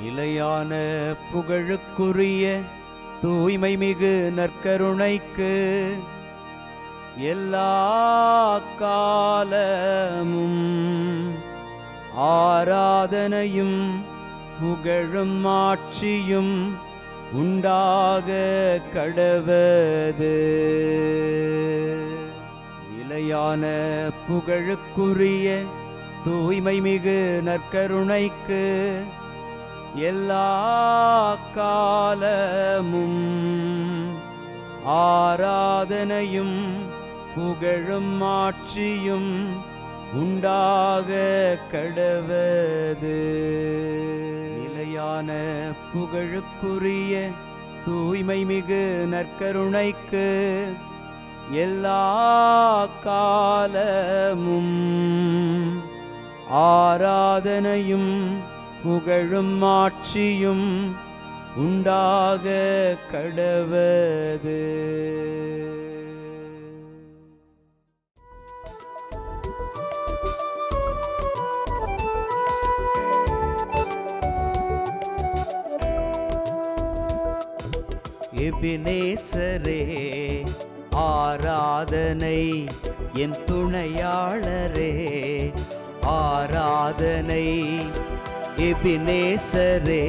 நிலையான புகழுக்குரிய தூய்மை மிகு நற்கருணைக்கு எல்லா காலமும் ஆராதனையும் புகழும் ஆட்சியும் உண்டாக கடவது. நிலையான புகழுக்குரிய தூய்மை மிகு நற்கருணைக்கு எல்லா காலமும் ஆராதனையும் புகழும் ஆட்சியும் உண்டாக கடவது. நிலையான புகழுக்குரிய தூய்மை மிகு நற்கருணைக்கு எல்லா காலமும் ஆராதனையும் புகழும் ஆட்சியும் உண்டாக கடவது. எபினேசரே ஆராதனை, என் துணையாளரே ஆராதனை. எபினேசரே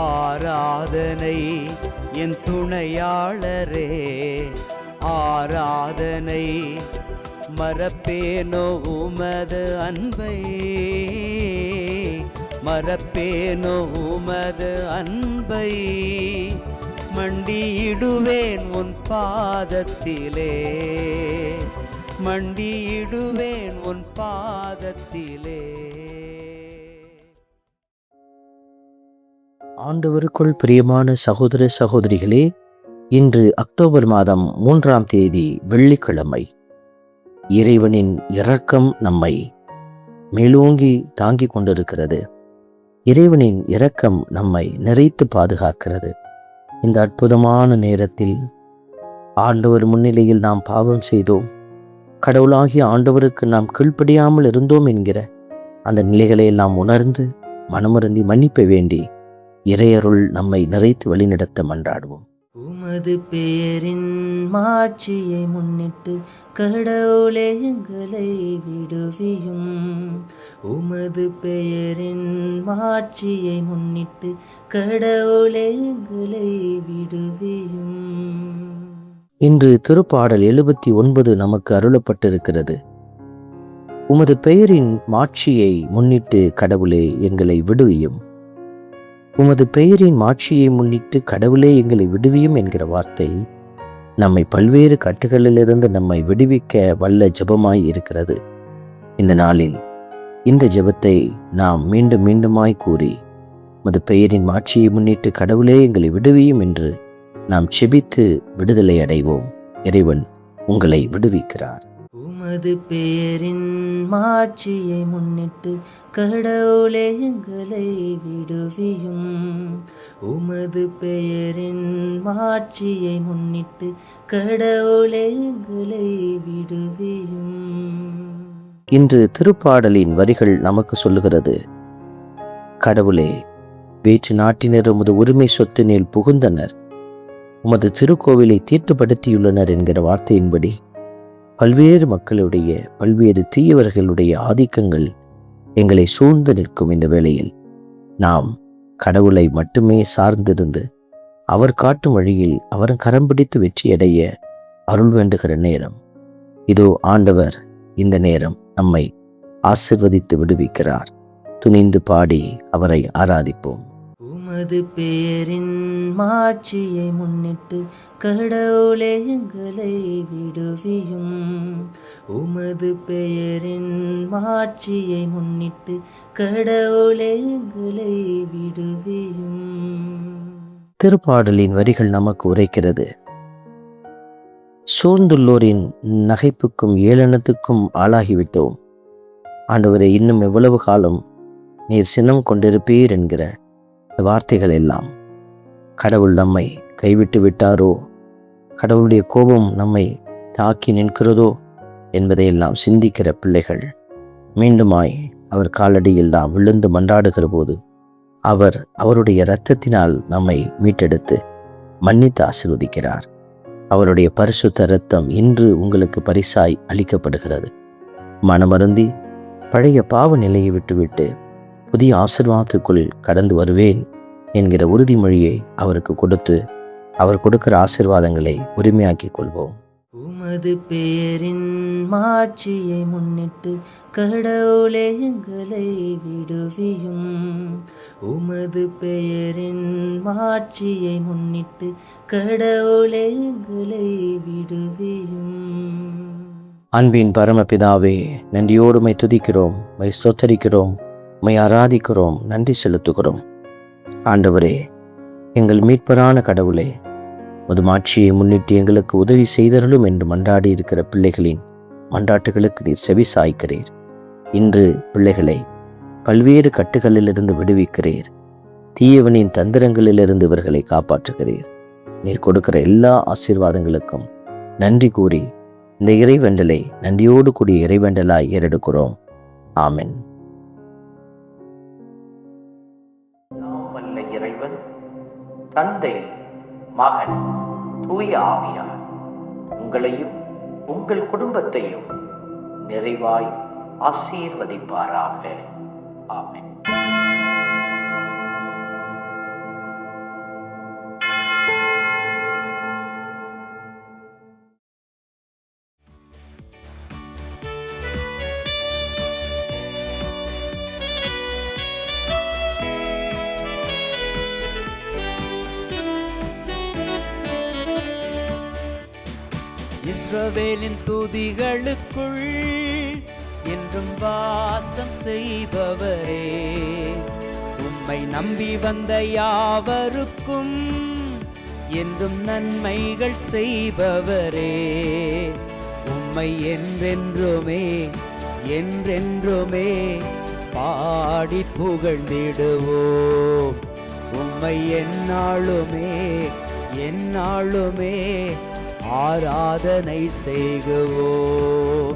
ஆராதனை, என் துணையாளரே ஆராதனை. மறப்பேனோ உமது அன்பை, மறப்பேனோ உமது அன்பை. மண்டியிடுவேன் உன் பாதத்திலே, மண்டியிடுவேன் உன் பாதத்திலே. ஆண்டவருக்குள் பிரியமான சகோதர சகோதரிகளே, இன்று அக்டோபர் மாதம் 3ஆம் தேதி வெள்ளிக்கிழமை. இறைவனின் இரக்கம் நம்மை மேலோங்கி தாங்கிக் கொண்டிருக்கிறது. இறைவனின் இரக்கம் நம்மை நிறைத்து பாதுகாக்கிறது. இந்த அற்புதமான நேரத்தில் ஆண்டவர் முன்னிலையில் நாம் பாவம் செய்தோம், கடவுளாகிய ஆண்டவருக்கு நாம் கீழ்ப்படியாமல் இருந்தோம் என்கிற அந்த நிலைகளை நாம் உணர்ந்து மனமருந்தி மன்னிப்பை வேண்டி இறையருள் நம்மை நிறைத்து வழிநடத்த மன்றாடுவோம். உமது பெயரின் மாட்சியை முன்னிட்டு கடவுளே எங்களை விடுவியும். உமது பெயரின் மாட்சியை முன்னிட்டு கடவுளே எங்களை விடுவியும். இன்று திருப்பாடல் 79 நமக்கு அருளப்பட்டிருக்கிறது. உமது பெயரின் மாட்சியை முன்னிட்டு கடவுளே எங்களை விடுவியும். உமது பெயரின் மாட்சியை முன்னிட்டு கடவுளே எங்களை விடுவியும் என்கிற வார்த்தை நம்மை பல்வேறு கட்டுகளிலிருந்து நம்மை விடுவிக்க வல்ல ஜெபமாய் இருக்கிறது. இந்த நாளில் இந்த ஜெபத்தை நாம் மீண்டும் மீண்டுமாய் கூறி, உமது பெயரின் மாட்சியை முன்னிட்டு கடவுளே எங்களை விடுவியும் என்று நாம் செபித்து விடுதலை அடைவோம். இறைவன் உங்களை விடுவிக்கிறார். உமது பெயரின் மாட்சியை முன்னிட்டு கடவுளே எங்களை விடுவியும். உமது பெயரின் மாட்சியை முன்னிட்டு கடவுளே எங்களை விடுவியும். இன்று திருப்பாடலின் வரிகள் நமக்கு சொல்லுகிறது, கடவுளே, வேற்று நாட்டினர் உமது உரிமை சொத்தினில் புகுந்தனர், உமது திருக்கோவிலை தீட்டுப்படுத்தியுள்ளனர் என்கிற வார்த்தையின்படி பல்வேறு மக்களுடைய பல்வேறு தீயவர்களுடைய ஆதிக்கங்கள் எங்களை சூழ்ந்து நிற்கும் இந்த வேளையில் நாம் கடவுளை மட்டுமே சார்ந்திருந்து அவர் காட்டும் வழியில் அவர் கரம் பிடித்து வெற்றியடைய அருள் வேண்டுகிற நேரம் இதோ. ஆண்டவர் இந்த நேரம் நம்மை ஆசீர்வதித்து விடுவிக்கிறார். துணிந்து பாடி அவரை ஆராதிப்போம். உமது பெயரின் மாட்சியை முன்னிட்டு கடவுளே எங்களை விடுவியும். உமது பெயரின் மாட்சியை முன்னிட்டு கடவுளே எங்களை விடுவியும். திருப்பாடலின் வரிகள் நமக்கு உரைக்கிறது, சூழ்ந்துள்ளோரின் நகைப்புக்கும் ஏளனத்துக்கும் ஆளாகிவிட்டோம். ஆண்டவரே, இன்னும் எவ்வளவு காலம் நீர் சினம் கொண்டிருப்பீர் என்கிற வார்த்தைகள் எல்லாம் கடவுள் நம்மை கைவிட்டு விட்டாரோ, கடவுளுடைய கோபம் நம்மை தாக்கி நிற்கிறதோ என்பதையெல்லாம் சிந்திக்கிற பிள்ளைகள் மீண்டுமாய் அவர் காலடியில் நாம் விழுந்து மன்றாடுகிற போது அவர் அவருடைய இரத்தத்தினால் நம்மை மீட்டெடுத்து மன்னித்து ஆசீர்வதிக்கிறார். அவருடைய பரிசுத்த இரத்தம் இன்று உங்களுக்கு பரிசாய் அளிக்கப்படுகிறது. மனமருந்தி பழைய பாவ நிலையை விட்டுவிட்டு புதிய ஆசீர்வாதத்துக்குள் கடந்து வருவேன் என்கிற உறுதிமொழியை அவருக்கு கொடுத்து அவர் கொடுக்கிற ஆசீர்வாதங்களை உரிமையாக்கிக் கொள்வோம். உமது பேரின் மாட்சியை முன்னிட்டு கடவுளே எங்களை விடுவியும். உமது பெயரின் மாட்சியை முன்னிட்டு கடவுளே எங்களை விடுவியும். அன்பின் பரமபிதாவே, நன்றியோடு உம்மை துதிக்கிறோம், உம்மை ஸ்தோத்தரிக்கிறோம், உம்மை ஆராதிக்கிறோம், நன்றி செலுத்துகிறோம். ஆண்டவரே, எங்கள் மீட்பரான கடவுளே, உமது மாட்சியை முன்னிட்டு எங்களுக்கு உதவி செய்தருளும் என்று மன்றாடி இருக்கிற பிள்ளைகளின் மன்றாட்டுகளுக்கு நீர் செவி சாய்க்கிறீர். இன்று பிள்ளைகளை பல்வேறு கட்டுகளிலிருந்து விடுவிக்கிறீர். தீயவனின் தந்திரங்களிலிருந்து இவர்களை காப்பாற்றுகிறீர். நீர் கொடுக்கிற எல்லா ஆசீர்வாதங்களுக்கும் நன்றி கூறி இந்த இறைவேண்டலை நன்றியோடு கூடிய இறைவேண்டலாய் ஏறெடுக்கிறோம். ஆமென். வல்ல இறைவன் தந்தை, மகன், தூய ஆவியார் உங்களையும் உங்கள் குடும்பத்தையும் நிறைவாய் ஆசீர்வதிப்பாராக. ஆமென். இஸ்ரவேலின் துதிகளுக்குள் என்றும் வாசம் செய்பவரே, உம்மை நம்பி வந்த யாவருக்கும் என்றும் நன்மைகள் செய்பவரே, உம்மை என்றென்றுமே என்றென்றுமே பாடி புகழ்ந்திடுவோம். உம்மை எந்நாளுமே எந்நாளுமே ஆராதனை செய்குவோம்.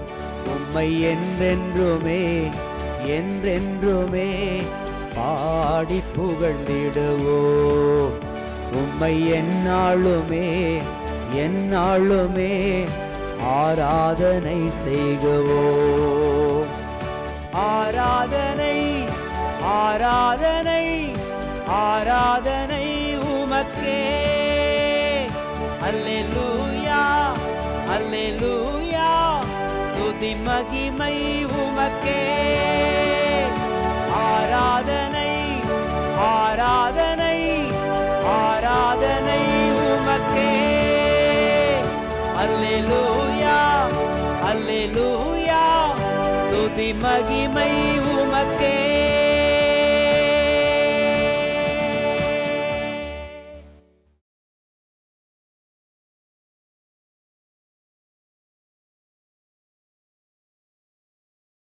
உம்மை என்றென்றுமே என்றென்றுமே பாடி புகழ்ந்திடுவோம். உம்மை எந்நாளுமே எந்நாளுமே ஆராதனை செய்குவோம். ஆராதனை ஆராதனை ஆராதனை உமக்கே. அல்லேலூயா அல்லேலூயா, துதி மகிமை உமக்கே. ஆராதனை ஆராதனை ஆராதனை உமக்கே. அல்லேலூயா அல்லேலூயா, துதி மகிமை உமக்கே.